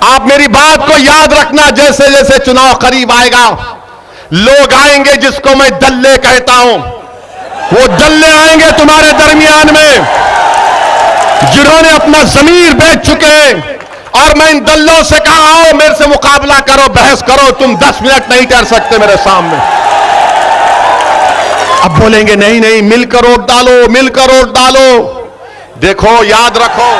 आप मेरी बात को याद रखना, जैसे जैसे चुनाव करीब आएगा लोग आएंगे जिसको मैं दल्ले कहता हूं, वो दल्ले आएंगे तुम्हारे दरमियान में जिन्होंने अपना जमीर बेच चुके हैं। और मैं इन दल्लों से कहा, आओ मेरे से मुकाबला करो, बहस करो, तुम 10 मिनट नहीं कर सकते मेरे सामने। अब बोलेंगे नहीं नहीं, मिलकर वोट डालो, मिलकर वोट डालो। देखो, याद रखो,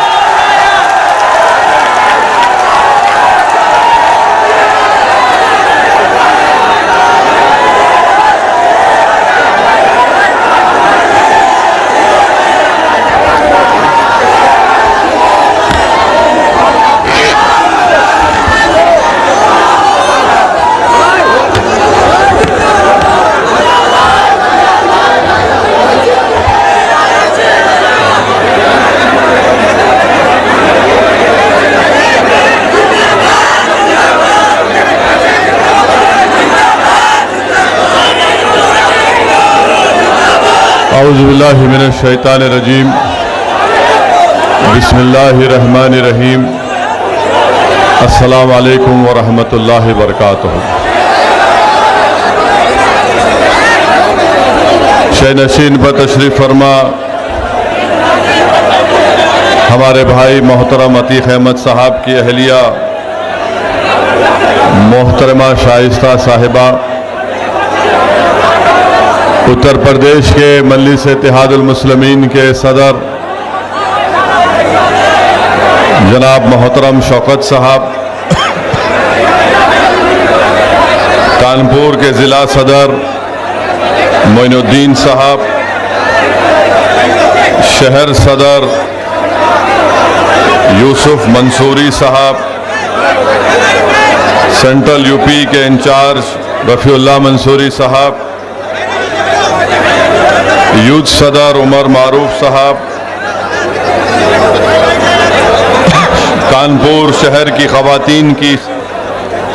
औज़ुबिल्लाहि मिनश शैतानिर रजीम, बिस्मिल्लाहिर रहमानिर रहीम, अस्सलामु अलैकुम व रहमतुल्लाहि व बरकातुहू। शहनशीन पर तशरीफ़ फरमा हमारे भाई मोहतरम अतीक अहमद साहब की अहलिया मोहतरमा शाइस्ता साहिबा, उत्तर प्रदेश के मजलिस इत्तेहादुल मुस्लिमीन के सदर जनाब मोहतरम शौकत साहब, कानपुर के ज़िला सदर मोइनुद्दीन साहब, शहर सदर यूसुफ मंसूरी साहब, सेंट्रल यूपी के इंचार्ज रफ़ीउल्लाह मंसूरी साहब, यूथ सदर उमर मारूफ साहब, कानपुर शहर की ख़वातीन की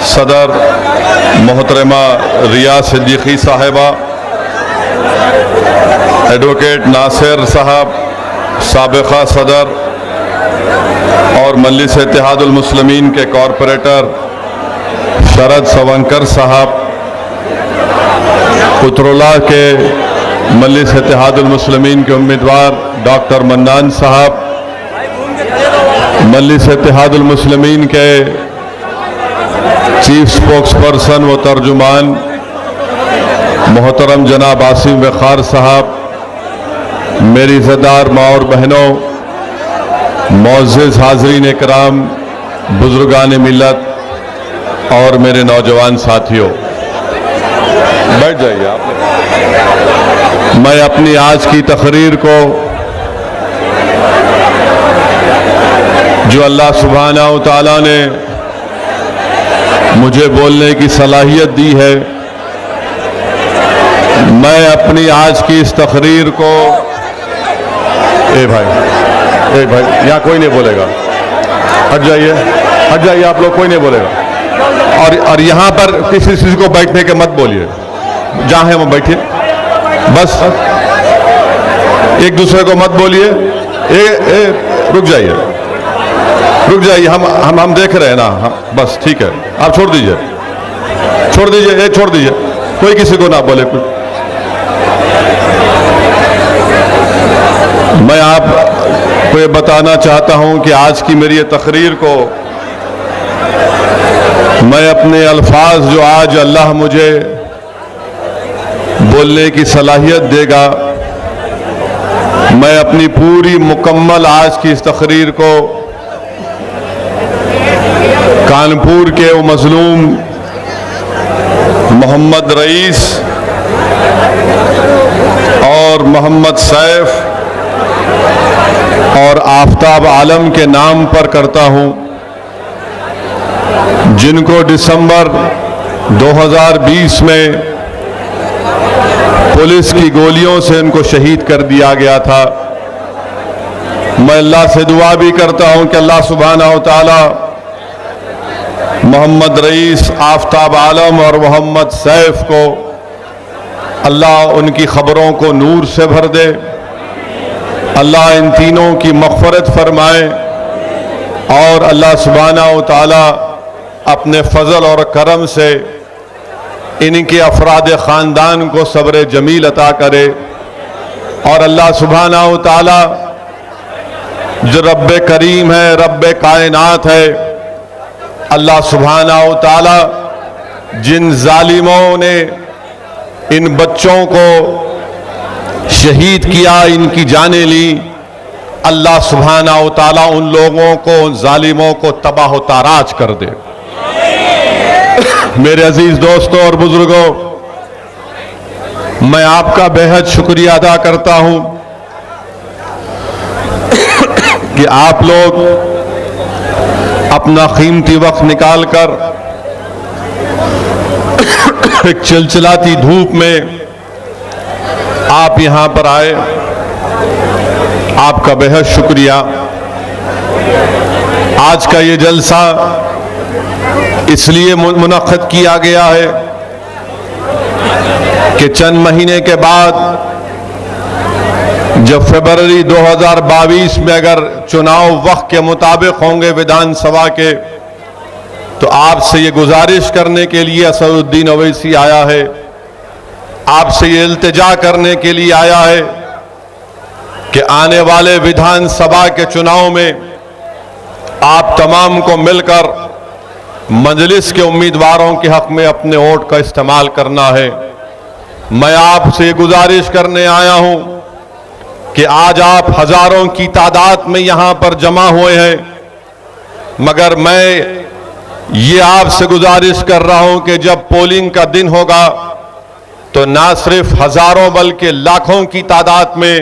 सदर मोहतरमा रिया सिद्दीकी साहिबा, एडवोकेट नासिर साहब साबिक़ा सदर और मजलिस इत्तेहादुल मुस्लिमीन के कॉरपोरेटर शरद सवंकर साहब, उतरौला के मजलिस इत्तेहादुल मुस्लिमीन के उम्मीदवार डॉक्टर मन्नान साहब, मजलिस इत्तेहादुल मुस्लिमीन के चीफ स्पोक्स पर्सन व तर्जुमान मोहतरम जनाब आसिम वक़ार साहब, मेरी इज़्ज़तदार माँ और बहनों, मुअज़्ज़िज़ हाज़रीन इकराम, बुज़ुर्गान मिल्लत और मेरे नौजवान साथियों, बैठ जाइए आप। मैं अपनी आज की तकरीर को जो अल्लाह सुब्हानहू व तआला ने मुझे बोलने की सलाहियत दी है, मैं अपनी आज की इस तकरीर को ए भाई यहाँ कोई नहीं बोलेगा, हट जाइए आप लोग, कोई नहीं बोलेगा। और यहाँ पर किसी को बैठने के मत बोलिए, जहाँ है वो बैठिए, बस एक दूसरे को मत बोलिए। रुक जाइए, हम देख रहे हैं ना, बस ठीक है, आप छोड़ दीजिए, कोई किसी को ना बोले कुछ। मैं आपको ये बताना चाहता हूं कि आज की मेरी ये तकरीर को मैं अपने अल्फाज जो आज अल्लाह मुझे बोलने की सलाहियत देगा, मैं अपनी पूरी मुकम्मल आज की इस तकरीर को कानपुर के वो मजलूम मोहम्मद रईस और मोहम्मद सैफ और आफ्ताब आलम के नाम पर करता हूं, जिनको दिसंबर 2020 में पुलिस की गोलियों से उनको शहीद कर दिया गया था। मैं अल्लाह से दुआ भी करता हूं कि अल्लाह सुब्हानहू व तआला मोहम्मद रईस, आफ्ताब आलम और मोहम्मद सैफ को अल्लाह उनकी खबरों को नूर से भर दे। अल्लाह इन तीनों की मग़फ़िरत फरमाए और अल्लाह सुब्हानहू व तआला अपने फजल और करम से इनके अफराद ख़ानदान को सब्र जमील अता करे। और अल्लाह सुब्हानहू व तआला जो रब्ब करीम है, रब्ब कायनात है, अल्लाह सुब्हानहू व तआला जिन जालिमों ने इन बच्चों को शहीद किया, इनकी जानें ली, अल्लाह सुब्हानहू व तआला उन लोगों को, उन जालिमों को तबाह व ताराज कर दे। मेरे अजीज दोस्तों और बुजुर्गों, मैं आपका बेहद शुक्रिया अदा करता हूं कि आप लोग अपना कीमती वक्त निकालकर एक चिलचिलाती धूप में आप यहां पर आए। आपका बेहद शुक्रिया। आज का ये जलसा इसलिए मुनक्किद किया गया है कि चंद महीने के बाद जब फरवरी 2022 में अगर चुनाव वक्त के मुताबिक होंगे विधानसभा के, तो आपसे ये गुजारिश करने के लिए असदुद्दीन ओवैसी आया है, आपसे ये इल्तिजा करने के लिए आया है कि आने वाले विधानसभा के चुनाव में आप तमाम को मिलकर मजलिस के उम्मीदवारों के हक में अपने वोट का इस्तेमाल करना है। मैं आपसे गुजारिश करने आया हूं कि आज आप हजारों की तादाद में यहां पर जमा हुए हैं, मगर मैं ये आपसे गुजारिश कर रहा हूं कि जब पोलिंग का दिन होगा तो ना सिर्फ हजारों बल्कि लाखों की तादाद में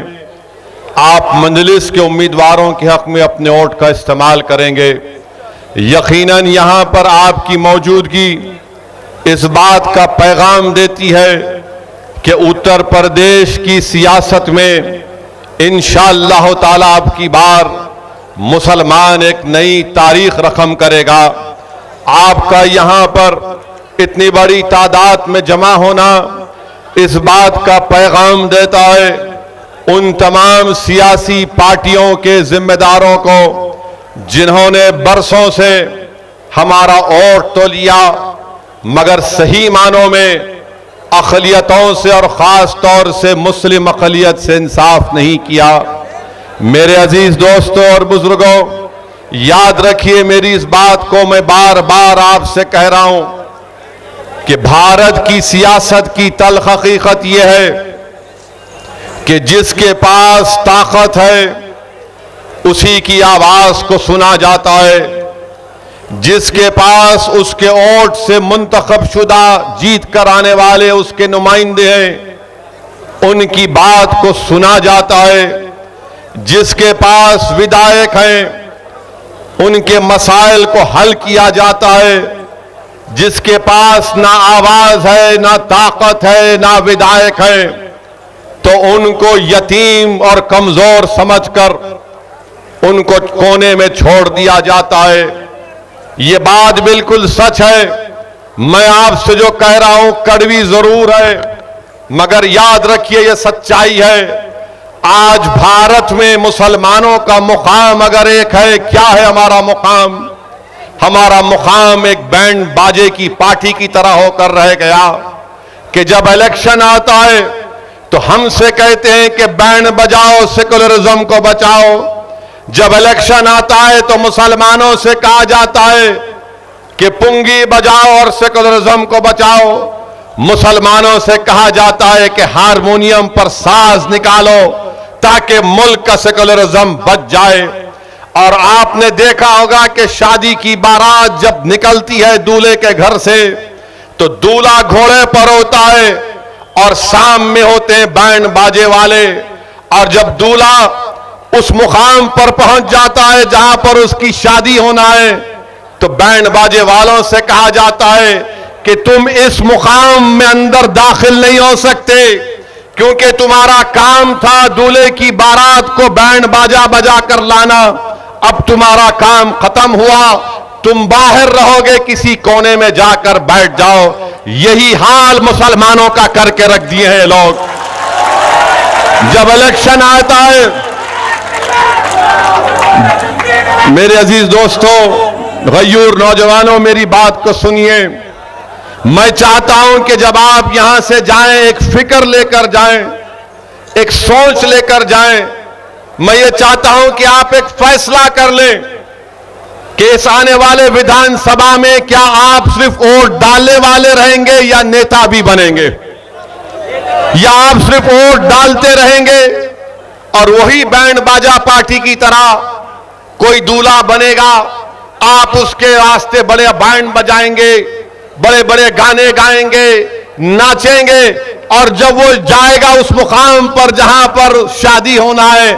आप मजलिस के उम्मीदवारों के हक में अपने वोट का इस्तेमाल करेंगे। यकीनन यहां पर आपकी मौजूदगी इस बात का पैगाम देती है कि उत्तर प्रदेश की सियासत में इंशाअल्लाह ताला आपकी बार मुसलमान एक नई तारीख रकम करेगा। आपका यहां पर इतनी बड़ी तादाद में जमा होना इस बात का पैगाम देता है उन तमाम सियासी पार्टियों के जिम्मेदारों को जिन्होंने बरसों से हमारा वोट तो लिया मगर सही मानों में अक़लियतों से और ख़ास तौर से मुस्लिम अक़लियत से इंसाफ नहीं किया। मेरे अजीज दोस्तों और बुजुर्गों, याद रखिए मेरी इस बात को मैं बार बार आपसे कह रहा हूं कि भारत की सियासत की तल्ख़ हकीकत यह है कि जिसके पास ताकत है उसी की आवाज को सुना जाता है, जिसके पास उसके वोट से मुंतखब शुदा जीत कर आने वाले उसके नुमाइंदे हैं उनकी बात को सुना जाता है, जिसके पास विधायक हैं उनके मसाइल को हल किया जाता है, जिसके पास ना आवाज है, ना ताकत है, ना विधायक है, तो उनको यतीम और कमजोर समझकर उनको कोने में छोड़ दिया जाता है। ये बात बिल्कुल सच है। मैं आपसे जो कह रहा हूं कड़वी जरूर है मगर याद रखिए ये सच्चाई है। आज भारत में मुसलमानों का मुकाम अगर एक है, क्या है हमारा मुकाम? हमारा मुकाम एक बैंड बाजे की पार्टी की तरह होकर रह गया कि जब इलेक्शन आता है तो हमसे कहते हैं कि बैंड बजाओ, सेकुलरिज्म को बचाओ। जब इलेक्शन आता है तो मुसलमानों से कहा जाता है कि पुंगी बजाओ और सेकुलरिज्म को बचाओ। मुसलमानों से कहा जाता है कि हारमोनियम पर साज निकालो ताकि मुल्क का सेकुलरिज्म बच जाए। और आपने देखा होगा कि शादी की बारात जब निकलती है दूल्हे के घर से तो दूल्हा घोड़े पर होता है और शाम में होते हैं बैंड बाजे वाले। और जब दूल्हा उस मुकाम पर पहुंच जाता है जहां पर उसकी शादी होना है तो बैंड बाजे वालों से कहा जाता है कि तुम इस मुकाम में अंदर दाखिल नहीं हो सकते क्योंकि तुम्हारा काम था दूल्हे की बारात को बैंड बाजा बजा कर लाना। अब तुम्हारा काम खत्म हुआ, तुम बाहर रहोगे, किसी कोने में जाकर बैठ जाओ। यही हाल मुसलमानों का करके रख दिए हैं लोग। जब इलेक्शन आता है मेरे अजीज दोस्तों, गयूर नौजवानों, मेरी बात को सुनिए। मैं चाहता हूं कि जब आप यहां से जाएं, एक फिक्र लेकर जाएं, एक सोच लेकर जाएं। मैं ये चाहता हूं कि आप एक फैसला कर लें कि इस आने वाले विधानसभा में क्या आप सिर्फ वोट डालने वाले रहेंगे या नेता भी बनेंगे, या आप सिर्फ वोट डालते रहेंगे और वही बैंड बाजा पार्टी की तरह कोई दूल्हा बनेगा, आप उसके रास्ते बड़े बैंड बजाएंगे, बड़े बड़े गाने गाएंगे, नाचेंगे, और जब वो जाएगा उस मुकाम पर जहां पर शादी होना है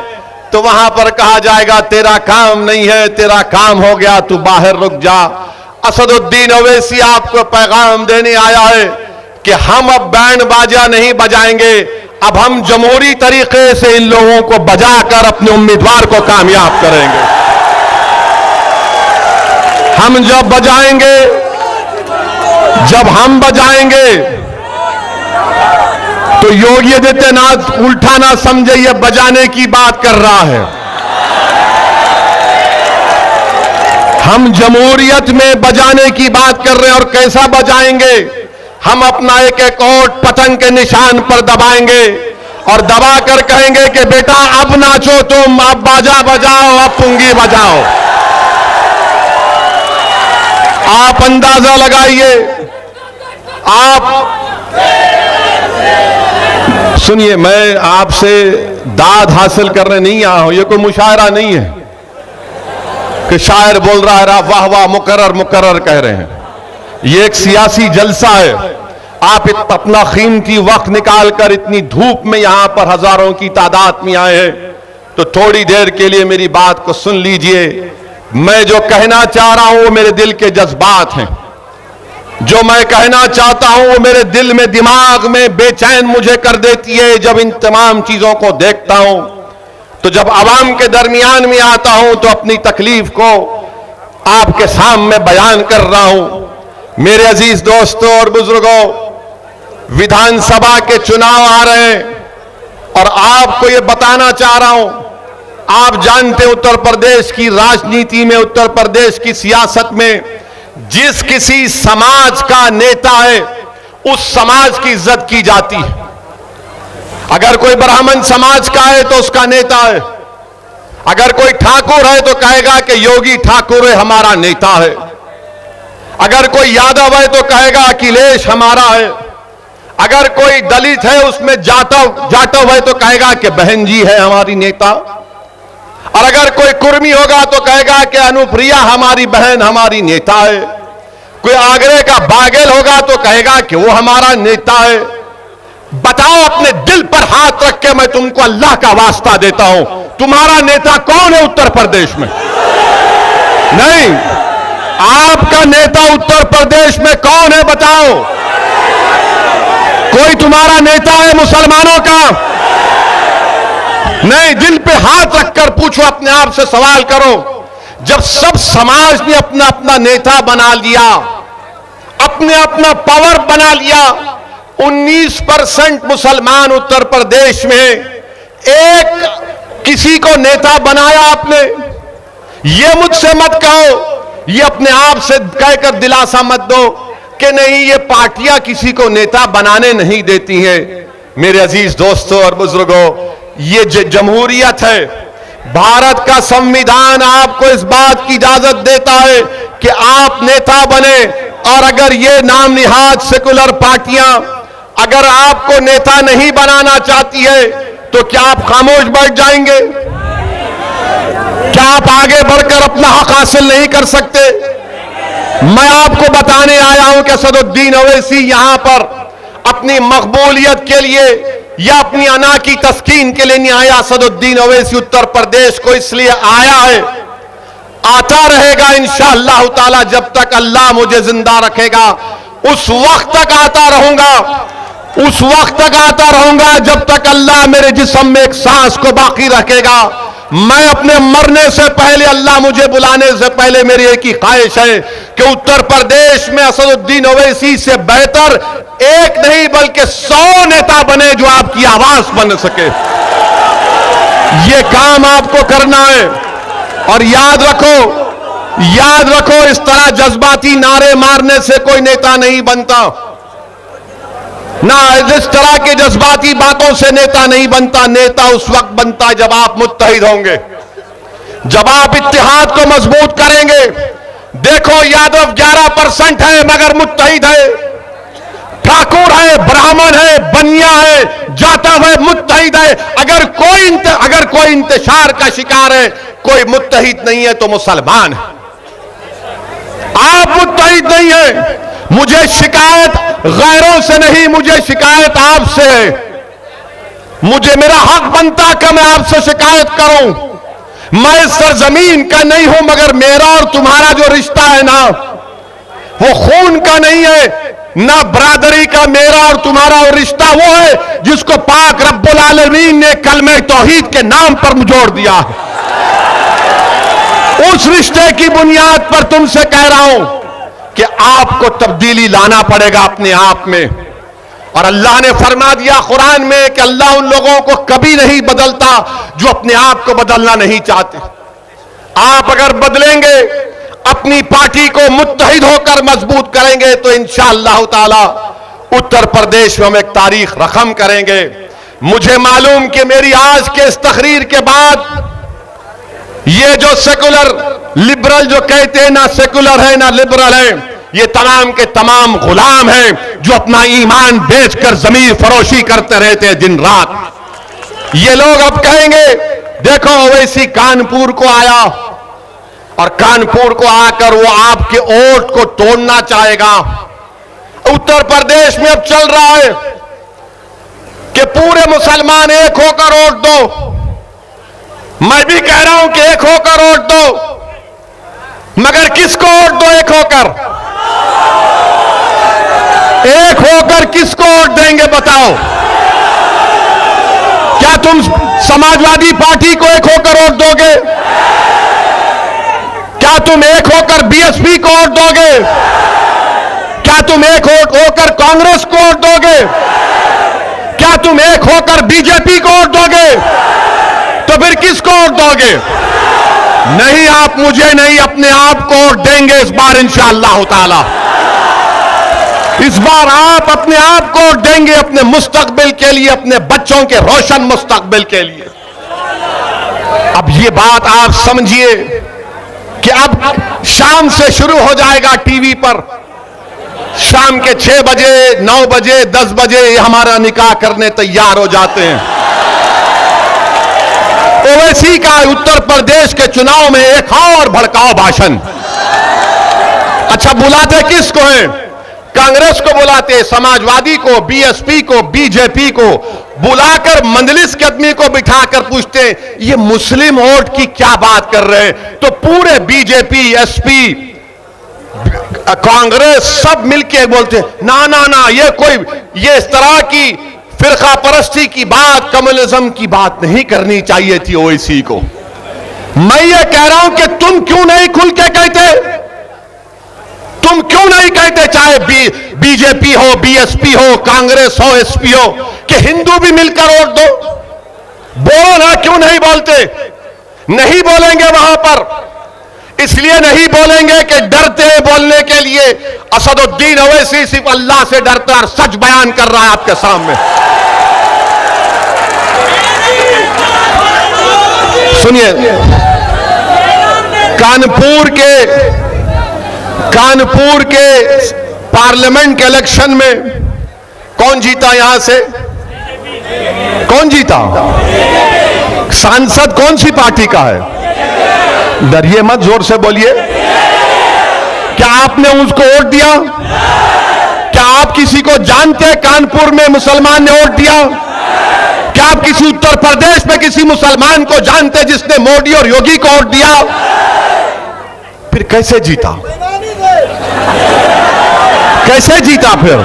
तो वहां पर कहा जाएगा तेरा काम नहीं है, तेरा काम हो गया, तू बाहर रुक जा। असदुद्दीन ओवैसी आपको पैगाम देने आया है कि हम अब बैंड बाजा नहीं बजाएंगे, अब हम जमहूरी तरीके से इन लोगों को बजाकर अपने उम्मीदवार को कामयाब करेंगे। हम जब बजाएंगे, जब हम बजाएंगे तो योगी आदित्यनाथ उल्टा ना समझे ये बजाने की बात कर रहा है। हम जमहूरियत में बजाने की बात कर रहे हैं। और कैसा बजाएंगे? हम अपना एक एक ओट पतंग के निशान पर दबाएंगे और दबाकर कहेंगे कि बेटा अब नाचो तुम, अब बाजा बजाओ, अब पुंगी बजाओ। आप अंदाजा लगाइए। आप सुनिए, मैं आपसे दाद हासिल करने नहीं आया हूं, ये कोई मुशायरा नहीं है कि शायर बोल रहा है वाह वाह मुकर्रर मुकर्रर कह रहे हैं। ये एक सियासी जलसा है। आप अपना कीमती वक्त निकालकर इतनी धूप में यहां पर हजारों की तादाद में आए हैं, तो थोड़ी देर के लिए मेरी बात को सुन लीजिए। मैं जो कहना चाह रहा हूं वो मेरे दिल के जज्बात हैं। जो मैं कहना चाहता हूं वो मेरे दिल में, दिमाग में बेचैन मुझे कर देती है जब इन तमाम चीजों को देखता हूं। तो जब आवाम के दरमियान में आता हूं तो अपनी तकलीफ को आपके सामने बयान कर रहा हूं। मेरे अजीज दोस्तों और बुजुर्गों, विधानसभा के चुनाव आ रहे हैं और आपको ये बताना चाह रहा हूं, आप जानते हैं उत्तर प्रदेश की राजनीति में, उत्तर प्रदेश की सियासत में जिस किसी समाज का नेता है उस समाज की इज्जत की जाती है। अगर कोई ब्राह्मण समाज का है तो उसका नेता है, अगर कोई ठाकुर है तो कहेगा कि योगी ठाकुर है हमारा नेता है, अगर कोई यादव है तो कहेगा अखिलेश हमारा है, अगर कोई दलित है उसमें जाटव है तो कहेगा कि बहन जी है हमारी नेता, और अगर कोई कुर्मी होगा तो कहेगा कि अनुप्रिया हमारी बहन हमारी नेता है, कोई आगरे का बागेल होगा तो कहेगा कि वो हमारा नेता है। बताओ, अपने दिल पर हाथ रख के मैं तुमको अल्लाह का वास्ता देता हूं, तुम्हारा नेता कौन है उत्तर प्रदेश में? नहीं, आपका नेता उत्तर प्रदेश में कौन है बताओ? कोई तुम्हारा नेता है मुसलमानों का? नहीं। दिल पे हाथ रखकर पूछो, अपने आप से सवाल करो। जब सब समाज ने अपना अपना नेता बना लिया, अपने अपना पावर बना लिया, 19% मुसलमान उत्तर प्रदेश में, एक किसी को नेता बनाया आपने। ये मुझसे मत कहो, ये अपने आप से कहकर दिलासा मत दो कि नहीं ये पार्टियां किसी को नेता बनाने नहीं देती हैं। मेरे अजीज दोस्तों और बुजुर्गों, ये जमहूरियत है। भारत का संविधान आपको इस बात की इजाजत देता है कि आप नेता बने, और अगर ये नाम निहाद सेकुलर पार्टियां अगर आपको नेता नहीं बनाना चाहती है तो क्या आप खामोश बैठ जाएंगे? क्या आप आगे बढ़कर अपना हक हासिल नहीं कर सकते? मैं आपको बताने आया हूं कि असदुद्दीन ओवैसी यहां पर अपनी मकबूलियत के लिए या अपनी अना की तस्कीन के लिए नहीं आया। असदुद्दीन ओवैसी उत्तर प्रदेश को इसलिए आया है, आता रहेगा इंशाअल्लाह ताला, जब तक अल्लाह मुझे जिंदा रखेगा उस वक्त तक आता रहूंगा, उस वक्त तक आता रहूंगा जब तक अल्लाह मेरे जिस्म में एक सांस को बाकी रखेगा। मैं अपने मरने से पहले, अल्लाह मुझे बुलाने से पहले, मेरी एक ही ख्वाहिश है कि उत्तर प्रदेश में असदुद्दीन ओवैसी से बेहतर एक नहीं बल्कि 100 नेता बने जो आपकी आवाज बन सके। ये काम आपको करना है। और याद रखो, इस तरह जज्बाती नारे मारने से कोई नेता नहीं बनता। ना इस तरह के जज्बाती बातों से नेता नहीं बनता। नेता उस वक्त बनता है जब आप मुत्तहिद होंगे, जब आप इत्तेहाद को मजबूत करेंगे। देखो, यादव 11% है मगर मुत्तहिद है, ठाकुर है, ब्राह्मण है, बनिया है, जाटव है, मुत्तहिद है। अगर कोई इंतशार का शिकार है, कोई मुत्तहिद नहीं है तो मुसलमान है। आप मुत्तहिद नहीं है। मुझे शिकायत गैरों से नहीं, मुझे शिकायत आपसे है। मेरा हक बनता कि मैं आपसे शिकायत करूं। मैं इस सरजमीन का नहीं हूं, मगर मेरा और तुम्हारा जो रिश्ता है ना, वो खून का नहीं है, ना बरादरी का। मेरा और तुम्हारा और रिश्ता वो है जिसको पाक रब्बुल आलमीन ने कलमे तौहीद के नाम पर जोड़ दिया है। उस रिश्ते की बुनियाद पर तुमसे कह रहा हूं कि आपको तब्दीली लाना पड़ेगा अपने आप में। और अल्लाह ने फरमा दिया कुरान में कि अल्लाह उन लोगों को कभी नहीं बदलता जो अपने आप को बदलना नहीं चाहते। आप अगर बदलेंगे, अपनी पार्टी को मुत्तहिद होकर मजबूत करेंगे, तो इंशाअल्लाह ताला उत्तर प्रदेश में हम एक तारीख रकम करेंगे। मुझे मालूम कि मेरी आज के इस तकरीर के बाद ये जो सेकुलर लिबरल जो कहते हैं, ना सेकुलर है ना लिबरल है, ये तमाम के तमाम गुलाम हैं जो अपना ईमान बेचकर जमीन फरोशी करते रहते हैं दिन रात। ये लोग अब कहेंगे, देखो ओवैसी कानपुर को आया और कानपुर को आकर वो आपके वोट को तोड़ना चाहेगा। उत्तर प्रदेश में अब चल रहा है कि पूरे मुसलमान एक होकर वोट दो। मैं भी कह रहा हूं कि एक होकर वोट दो, मगर किसको वोट दो? एक होकर किसको वोट देंगे बताओ? क्या तुम समाजवादी पार्टी को एक होकर वोट दोगे? क्या तुम एक होकर बीएसपी को वोट दोगे? क्या तुम एक होकर कांग्रेस को वोट दोगे? क्या तुम एक होकर बीजेपी को वोट दोगे? तो फिर किसको वोट दोगे? नहीं, आप मुझे नहीं, अपने आप को वोट देंगे इस बार इंशाअल्लाह ताला। इस बार आप अपने आप को वोट देंगे, अपने मुस्तकबिल के लिए, अपने बच्चों के रोशन मुस्तकबिल के लिए। अब ये बात आप समझिए कि अब शाम से शुरू हो जाएगा टीवी पर, शाम के 6 बजे, 9 बजे, 10 बजे हमारा निकाह करने तैयार हो जाते हैं। ओवैसी का उत्तर प्रदेश के चुनाव में एक और भड़काऊ भाषण। अच्छा, बुलाते किसको हैं? कांग्रेस को बुलाते, समाजवादी को, बीएसपी को, बीजेपी को बुलाकर मंजलिस के आदमी को बिठाकर पूछते ये मुस्लिम वोट की क्या बात कर रहे हैं? तो पूरे बीजेपी, एसपी, कांग्रेस सब मिलके बोलते ना ना ना, ये इस तरह की फिरका परस्ती की बात, कम्युनिज्म की बात नहीं करनी चाहिए थी ओवैसी को। मैं ये कह रहा हूं कि तुम क्यों नहीं खुल के कहते? तुम क्यों नहीं कहते, चाहे बीजेपी हो, बीएसपी हो, कांग्रेस हो, एसपी हो, कि हिंदू भी मिलकर वोट दो? बोलो ना, क्यों नहीं बोलते? नहीं बोलेंगे वहां पर, इसलिए नहीं बोलेंगे कि डरते हैं बोलने के लिए। असदुद्दीन ओवैसी सिर्फ अल्लाह से डरता और सच बयान कर रहा है आपके सामने। सुनिए, कानपुर के पार्लियामेंट के इलेक्शन में कौन जीता? यहां से कौन जीता? सांसद कौन सी पार्टी का है? डरिए मत, जोर से बोलिए। क्या आपने उसको वोट दिया? क्या आप किसी को जानते हैं कानपुर में मुसलमान ने वोट दिया? क्या आप किसी उत्तर प्रदेश में किसी मुसलमान को जानते हैं जिसने मोदी और योगी को वोट दिया? फिर कैसे जीता? कैसे जीता? फिर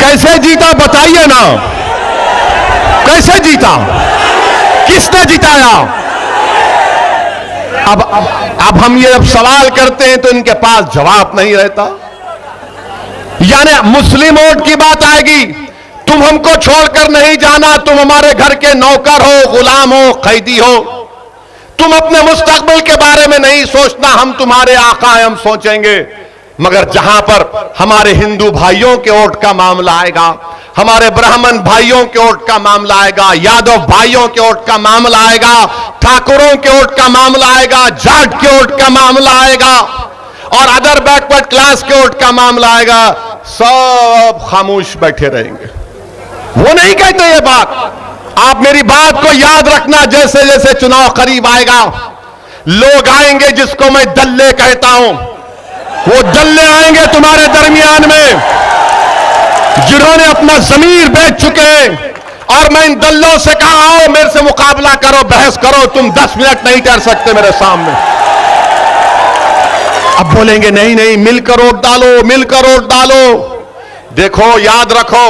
कैसे जीता बताइए ना, कैसे जीता? किसने जिताया? अब हम ये जब सवाल करते हैं तो इनके पास जवाब नहीं रहता। यानी मुस्लिम वोट की बात आएगी तुम हमको छोड़कर नहीं जाना, तुम हमारे घर के नौकर हो, गुलाम हो, कैदी हो। तुम अपने मुस्तकबिल के बारे में नहीं सोचना, हम तुम्हारे आका हैं, हम सोचेंगे। मगर जहां पर हमारे हिंदू भाइयों के वोट का मामला आएगा, हमारे ब्राह्मण भाइयों के वोट का मामला आएगा, यादव भाइयों के वोट का मामला आएगा, ठाकुरों के वोट का मामला आएगा, जाट के वोट का मामला आएगा और अदर बैकवर्ड क्लास के वोट का मामला आएगा, सब खामोश बैठे रहेंगे। वो नहीं कहते ये बात। आप मेरी बात को याद रखना, जैसे जैसे चुनाव करीब आएगा, लोग आएंगे जिसको मैं दल्ले कहता हूं, वो दल्ले आएंगे तुम्हारे दरमियान में, जिन्होंने अपना जमीर बेच चुके हैं। और मैं इन दल्लों से कहा, आओ मेरे से मुकाबला करो, बहस करो, तुम 10 मिनट नहीं ठहर सकते मेरे सामने। अब बोलेंगे नहीं नहीं, मिलकर वोट डालो, मिलकर वोट डालो। देखो, याद रखो,